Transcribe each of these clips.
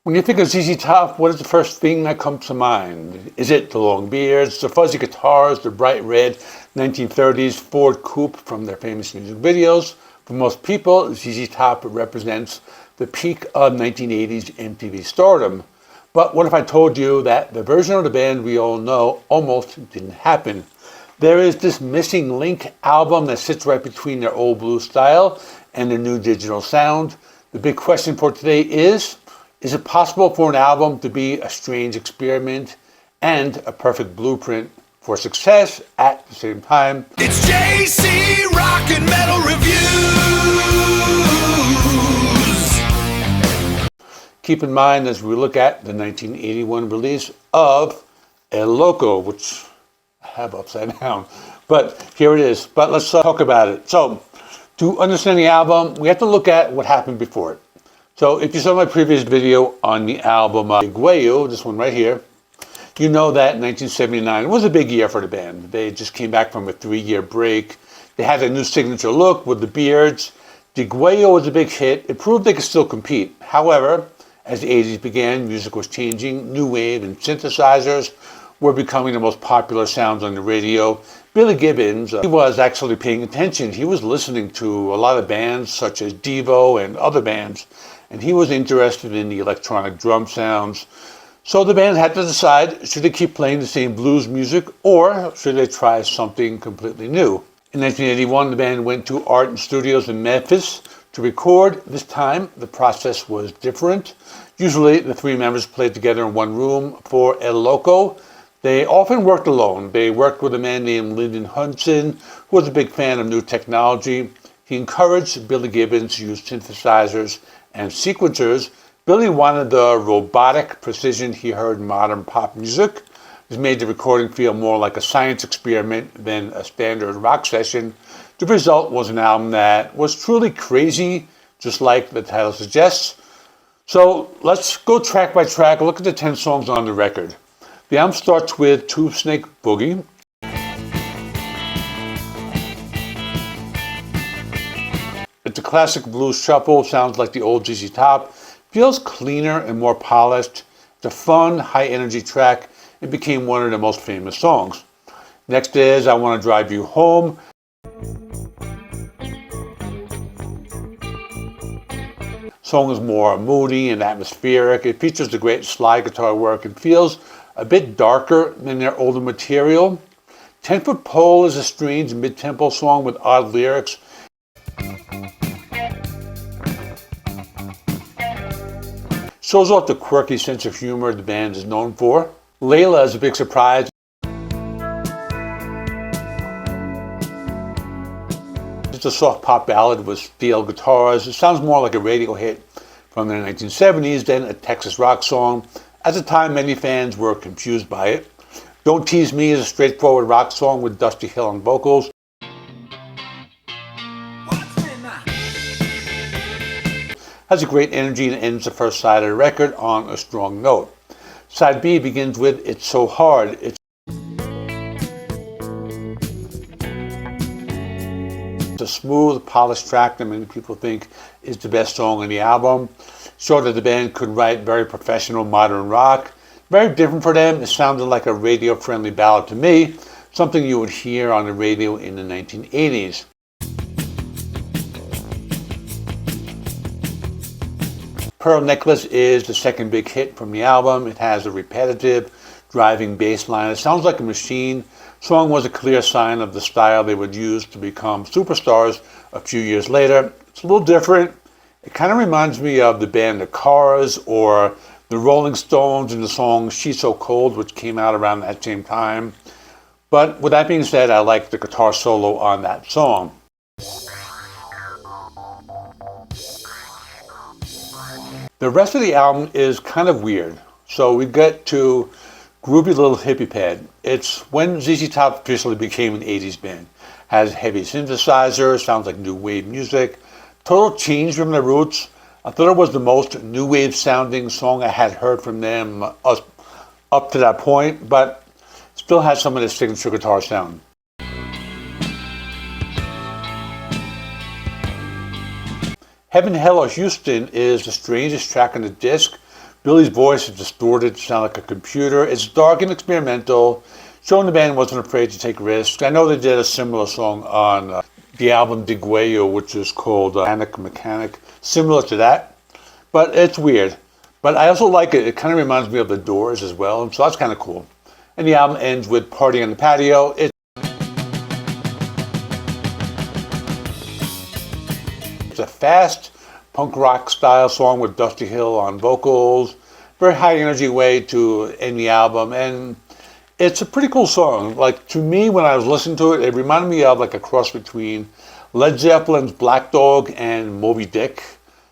When you think of ZZ Top, what is the first thing that comes to mind? Is it the long beards, the fuzzy guitars, the bright red 1930s Ford Coupe from their famous music videos? For most people, ZZ Top represents the peak of 1980s MTV stardom. But what if I told you that the version of the band we all know almost didn't happen? There is this missing link album that sits right between their old blues style and their new digital sound. The big question for today is it possible for an album to be a strange experiment and a perfect blueprint for success at the same time? It's JC Rock and Metal Reviews. Keep in mind as we look at the 1981 release of El Loco, which I have upside down, but here it is. But let's talk about it. So to understand the album, we have to look at what happened before it. So if you saw my previous video on the album Guayo, this one right here, you know that 1979 was a big year for the band. They just came back from a 3-year break. They had a new signature look with the beards. Guayo was a big hit. It proved they could still compete. However, as the 80s began, music was changing. New wave and synthesizers were becoming the most popular sounds on the radio. Billy Gibbons, he was actually paying attention. He was listening to a lot of bands such as Devo and other bands, and he was interested in the electronic drum sounds. So the band had to decide, should they keep playing the same blues music or should they try something completely new? In 1981, the band went to Art Studios in Memphis to record. This time, the process was different. Usually, the 3 members played together in one room. For El Loco, they often worked alone. They worked with a man named Linden Hudson, who was a big fan of new technology. He encouraged Billy Gibbons to use synthesizers and sequencers. Billy wanted the robotic precision he heard in modern pop music. This made the recording feel more like a science experiment than a standard rock session. The result was an album that was truly crazy, just like the title suggests. So let's go track by track, look at the 10 songs on the record. The album starts with Snake Boogie. It's a classic blues shuffle, sounds like the old ZZ Top, feels cleaner and more polished. It's a fun, high-energy track. It became one of the most famous songs. Next is I Want to Drive You Home. The song is more moody and atmospheric. It features the great slide guitar work and feels a bit darker than their older material. 10-Foot Pole is a strange mid-tempo song with odd lyrics. Shows off the quirky sense of humor the band is known for. Layla is a big surprise. It's a soft pop ballad with steel guitars. It sounds more like a radio hit from the 1970s than a Texas rock song. At the time, many fans were confused by it. Don't Tease Me is a straightforward rock song with Dusty Hill on vocals. Has a great energy and ends the first side of the record on a strong note. Side B begins with It's So Hard. It's a smooth, polished track that many people think is the best song on the album. Showed that the band could write very professional modern rock. Very different for them. It sounded like a radio-friendly ballad to me, something you would hear on the radio in the 1980s. Pearl Necklace is the second big hit from the album. It has a repetitive, driving bass line. It sounds like a machine. The song was a clear sign of the style they would use to become superstars a few years later. It's a little different. It kind of reminds me of the band The Cars or the Rolling Stones in the song She's So Cold, which came out around that same time. But with that being said, I like the guitar solo on that song. The rest of the album is kind of weird. So we get to Groovy Little Hippie Pad. It's when ZZ Top officially became an 80s band. Has heavy synthesizers, sounds like new wave music. Total change from their roots. I thought it was the most new wave sounding song I had heard from them up to that point, but still has some of the signature guitar sound. Heaven, Hell, or Houston is the strangest track on the disc. Billy's voice is distorted to sound like a computer. It's dark and experimental, showing the band wasn't afraid to take risks. I know they did a similar song on the album Digueyo, which is called Mechanic, similar to that, but it's weird. But I also like it. It kind of reminds me of The Doors as well, and so that's kind of cool. And the album ends with Party on the Patio. It's a fast punk rock style song with Dusty Hill on vocals. Very high energy way to end the album, and it's a pretty cool song. Like, to me, when I was listening to it, it reminded me of like a cross between Led Zeppelin's Black Dog and Moby Dick.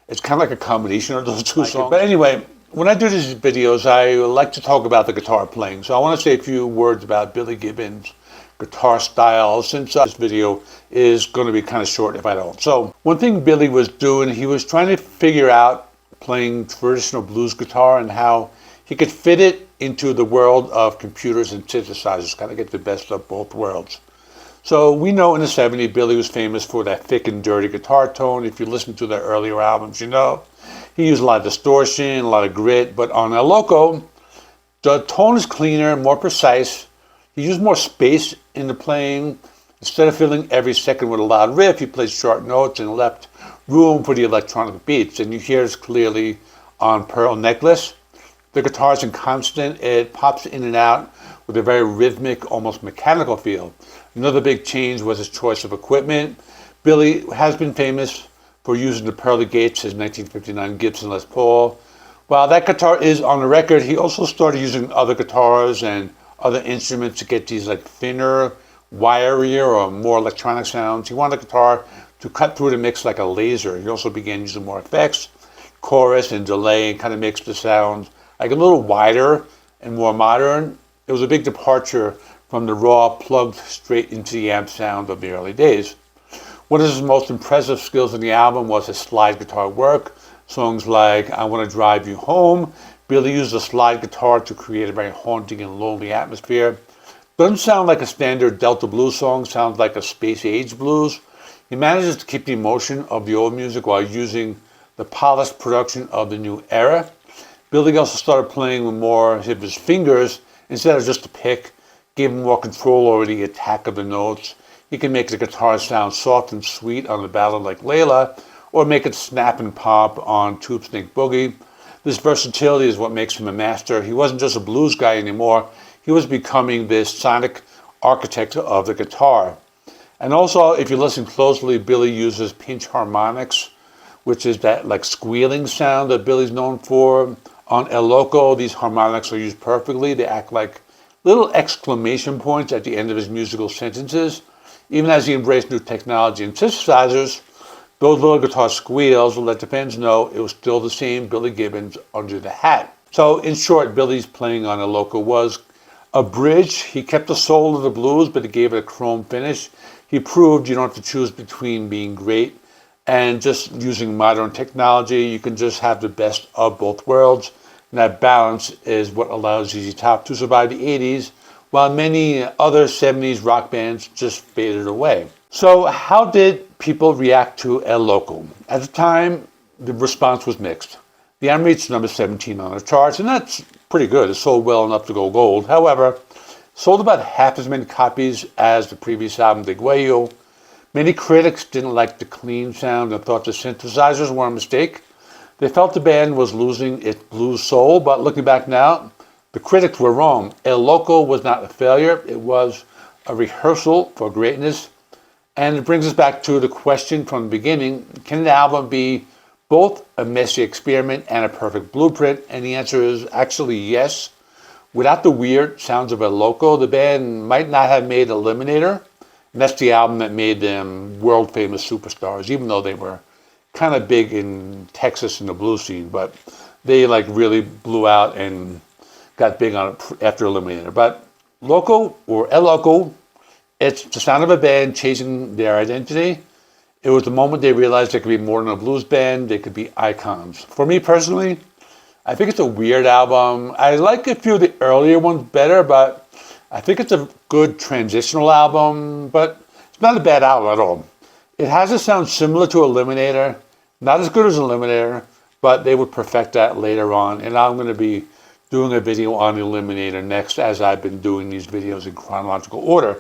It's kind of like a combination of those two songs. But anyway, when I do these videos, I like to talk about the guitar playing. So I want to say a few words about Billy Gibbons' guitar style, since this video is going to be kind of short if I don't. So one thing Billy was doing, he was trying to figure out playing traditional blues guitar and how he could fit it into the world of computers and synthesizers, kind of get the best of both worlds. So we know in the 70s, Billy was famous for that thick and dirty guitar tone. If you listen to their earlier albums, you know, he used a lot of distortion, a lot of grit, but on El Loco, the tone is cleaner, more precise. He used more space in the playing. Instead of filling every second with a loud riff, he played short notes and left room for the electronic beats. And you hear this clearly on Pearl Necklace. The guitar isn't constant. It pops in and out with a very rhythmic, almost mechanical feel. Another big change was his choice of equipment. Billy has been famous for using the Pearly Gates, his 1959 Gibson Les Paul. While that guitar is on the record, he also started using other guitars and other instruments to get these like thinner, wirier, or more electronic sounds. He wanted the guitar to cut through the mix like a laser. He also began using more effects, chorus and delay, and kind of makes the sound like a little wider and more modern. It was a big departure from the raw, plugged straight into the amp sound of the early days. One of his most impressive skills in the album was his slide guitar work. Songs like I Want to Drive You Home, Billy used a slide guitar to create a very haunting and lonely atmosphere. Doesn't sound like a standard Delta blues song, sounds like a space age blues. He manages to keep the emotion of the old music while using the polished production of the new era. Billy also started playing with more of his fingers instead of just a pick, gave him more control over the attack of the notes. He can make the guitar sound soft and sweet on a ballad like Layla, or make it snap and pop on Tube Snake Boogie. This versatility is what makes him a master. He wasn't just a blues guy anymore. He was becoming this sonic architect of the guitar. And also, if you listen closely, Billy uses pinch harmonics, which is that like squealing sound that Billy's known for. On El Loco, these harmonics are used perfectly. They act like little exclamation points at the end of his musical sentences. Even as he embraced new technology and synthesizers, those little guitar squeals will let the fans know it was still the same Billy Gibbons under the hat. So in short, Billy's playing on El Loco was a bridge. He kept the soul of the blues, but he gave it a chrome finish. He proved you don't have to choose between being great and just using modern technology. You can just have the best of both worlds. And that balance is what allows ZZ Top to survive the 80s, while many other 70s rock bands just faded away. So how did people react to El Loco? At the time, the response was mixed. The album reached number 17 on the charts, and that's pretty good. It sold well enough to go gold. However, sold about half as many copies as the previous album, Digueyo. Many critics didn't like the clean sound and thought the synthesizers were a mistake. They felt the band was losing its blues soul, but looking back now, the critics were wrong. El Loco was not a failure. It was a rehearsal for greatness. And it brings us back to the question from the beginning, can an album be both a messy experiment and a perfect blueprint? And the answer is actually yes. Without the weird sounds of El Loco, the band might not have made Eliminator. And that's the album that made them world famous superstars, even though they were kind of big in Texas in the blues scene. But they like really blew out and got big on it after Eliminator. But Loco, or El Loco, it's the sound of a band chasing their identity. It was the moment they realized they could be more than a blues band. They could be icons. For me personally, I think it's a weird album. I like a few of the earlier ones better, but I think it's a good transitional album, but it's not a bad album at all. It has a sound similar to Eliminator, not as good as Eliminator, but they would perfect that later on. And I'm going to be doing a video on the Eliminator next, as I've been doing these videos in chronological order.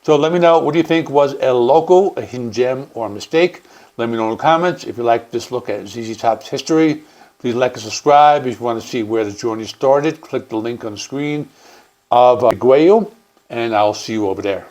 So let me know, what do you think was El Loco, a hidden gem, or a mistake? Let me know in the comments. If you like this look at ZZ Top's history, please like and subscribe. If you want to see where the journey started, click the link on the screen of Guayo, and I'll see you over there.